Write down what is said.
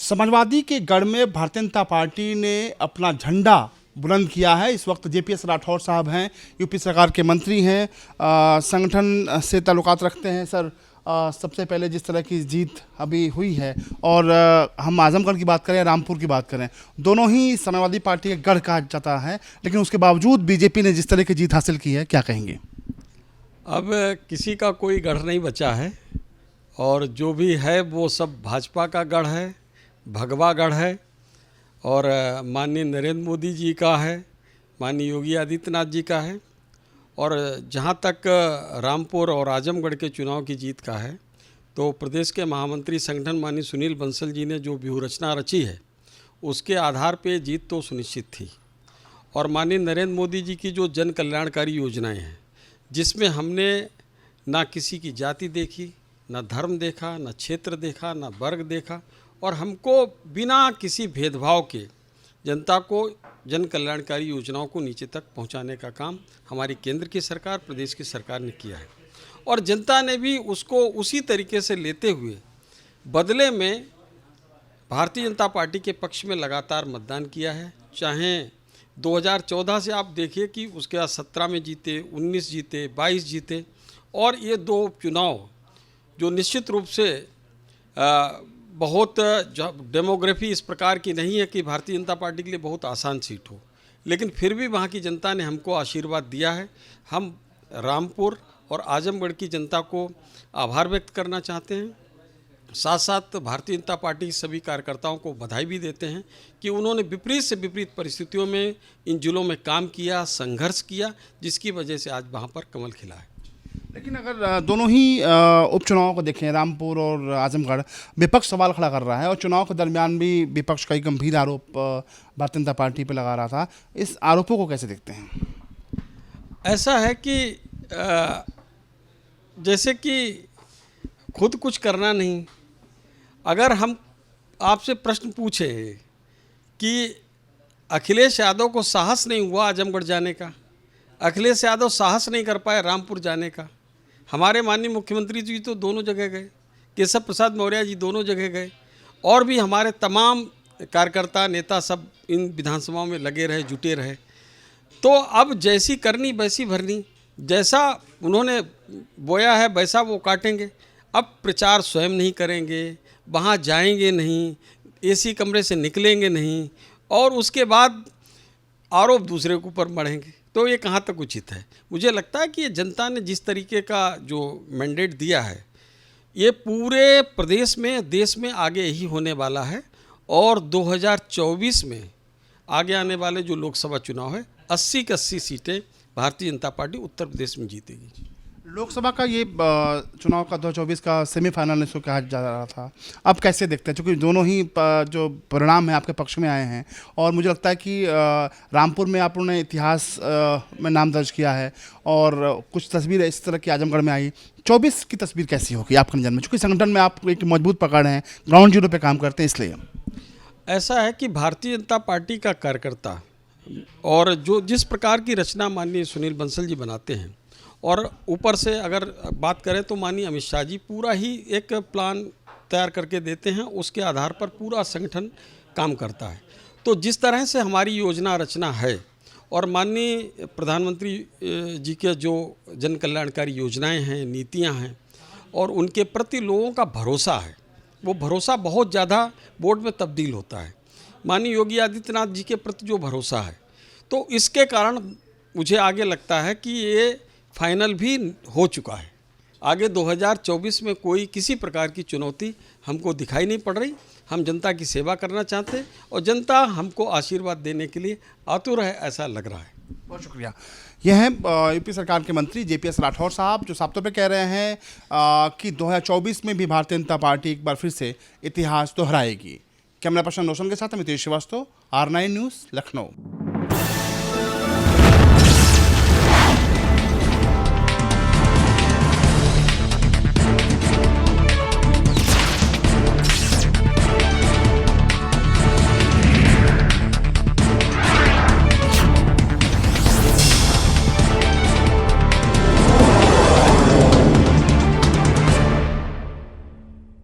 समाजवादी के गढ़ में भारतीय जनता पार्टी ने अपना झंडा बुलंद किया है। इस वक्त जेपीएस राठौर साहब हैं, यूपी सरकार के मंत्री हैं, संगठन से ताल्लुकात रखते हैं। सर, सबसे पहले जिस तरह की जीत अभी हुई है और हम आजमगढ़ की बात करें, रामपुर की बात करें, दोनों ही समाजवादी पार्टी के गढ़ कहा जाता है, लेकिन उसके बावजूद बीजेपी ने जिस तरह की जीत हासिल की है, क्या कहेंगे? अब किसी का कोई गढ़ नहीं बचा है और जो भी है वो सब भाजपा का गढ़ है, भगवा गढ़ है और माननीय नरेंद्र मोदी जी का है, माननीय योगी आदित्यनाथ जी का है। और जहाँ तक रामपुर और आजमगढ़ के चुनाव की जीत का है तो प्रदेश के महामंत्री संगठन माननीय सुनील बंसल जी ने जो व्यूह रचना रची है उसके आधार पे जीत तो सुनिश्चित थी। और माननीय नरेंद्र मोदी जी की जो जन कल्याणकारी योजनाएं हैं, जिसमें हमने ना किसी की जाति देखी, ना धर्म देखा, ना क्षेत्र देखा, ना वर्ग देखा, और हमको बिना किसी भेदभाव के जनता को जन कल्याणकारी योजनाओं को नीचे तक पहुंचाने का काम हमारी केंद्र की सरकार, प्रदेश की सरकार ने किया है। और जनता ने भी उसको उसी तरीके से लेते हुए बदले में भारतीय जनता पार्टी के पक्ष में लगातार मतदान किया है। चाहे 2014 से आप देखिए कि उसके बाद 17 में जीते, 19 जीते, 22 जीते, और ये दो चुनाव जो निश्चित रूप से बहुत डेमोग्राफी इस प्रकार की नहीं है कि भारतीय जनता पार्टी के लिए बहुत आसान सीट हो, लेकिन फिर भी वहाँ की जनता ने हमको आशीर्वाद दिया है। हम रामपुर और आजमगढ़ की जनता को आभार व्यक्त करना चाहते हैं, साथ साथ भारतीय जनता पार्टी के सभी कार्यकर्ताओं को बधाई भी देते हैं कि उन्होंने विपरीत से विपरीत परिस्थितियों में इन जिलों में काम किया, संघर्ष किया, जिसकी वजह से आज वहाँ पर कमल खिला है। लेकिन अगर दोनों ही उपचुनावों को देखें, रामपुर और आजमगढ़, विपक्ष सवाल खड़ा कर रहा है और चुनाव के दरमियान भी विपक्ष कई गंभीर आरोप भारतीय जनता पार्टी पर लगा रहा था। इस आरोपों को कैसे देखते हैं? ऐसा है कि जैसे कि खुद कुछ करना नहीं, अगर हम आपसे प्रश्न पूछे कि अखिलेश यादव को साहस नहीं हुआ आजमगढ़ जाने का, अखिलेश यादव साहस नहीं कर पाए रामपुर जाने का, हमारे माननीय मुख्यमंत्री जी तो दोनों जगह गए, केशव प्रसाद मौर्य जी दोनों जगह गए, और भी हमारे तमाम कार्यकर्ता नेता सब इन विधानसभाओं में लगे रहे, जुटे रहे। तो अब जैसी करनी वैसी भरनी, जैसा उन्होंने बोया है वैसा वो काटेंगे। अब प्रचार स्वयं नहीं करेंगे, वहाँ जाएंगे नहीं, एसी कमरे से निकलेंगे नहीं, और उसके बाद आरोप दूसरे के ऊपर बढ़ेंगे, तो ये कहाँ तक उचित है? मुझे लगता है कि ये जनता ने जिस तरीके का जो मैंडेट दिया है, ये पूरे प्रदेश में, देश में आगे ही होने वाला है। और 2024 में आगे आने वाले जो लोकसभा चुनाव है, 80 की 80 सीटें भारतीय जनता पार्टी उत्तर प्रदेश में जीतेगी। लोकसभा का ये चुनाव का 2024 का सेमीफाइनल इसको कहा जा रहा था, अब कैसे देखते हैं? क्योंकि दोनों ही जो परिणाम हैं आपके पक्ष में आए हैं, और मुझे लगता है कि रामपुर में आप लोगों ने इतिहास में नाम दर्ज किया है, और कुछ तस्वीर इस तरह की आजमगढ़ में आई। 24 की तस्वीर कैसी होगी आपके नज़र में? चूँकि संगठन में आप एक मजबूत पकड़ हैं, ग्राउंड जीरो पे काम करते हैं, इसलिए ऐसा है कि भारतीय जनता पार्टी का कार्यकर्ता और जो जिस प्रकार की रचना माननीय सुनील बंसल जी बनाते हैं, और ऊपर से अगर बात करें तो माननीय अमित शाह जी पूरा ही एक प्लान तैयार करके देते हैं, उसके आधार पर पूरा संगठन काम करता है। तो जिस तरह से हमारी योजना रचना है और माननीय प्रधानमंत्री जी के जो जन कल्याणकारी योजनाएं हैं, नीतियां हैं, और उनके प्रति लोगों का भरोसा है, वो भरोसा बहुत ज़्यादा वोट में तब्दील होता है। माननीय योगी आदित्यनाथ जी के प्रति जो भरोसा है, तो इसके कारण मुझे आगे लगता है कि ये फाइनल भी हो चुका है। आगे 2024 में कोई किसी प्रकार की चुनौती हमको दिखाई नहीं पड़ रही। हम जनता की सेवा करना चाहते हैं और जनता हमको आशीर्वाद देने के लिए आतुर है, ऐसा लग रहा है। बहुत शुक्रिया। यह है यूपी सरकार के मंत्री जेपीएस राठौर साहब, जो साफ तौर पे कह रहे हैं कि 2024 में भी भारतीय जनता पार्टी एक बार फिर से इतिहास दोहराएगी। कैमरा पर्सन रोशन के साथ अमित श्रीवास्तव, R9 न्यूज़, लखनऊ।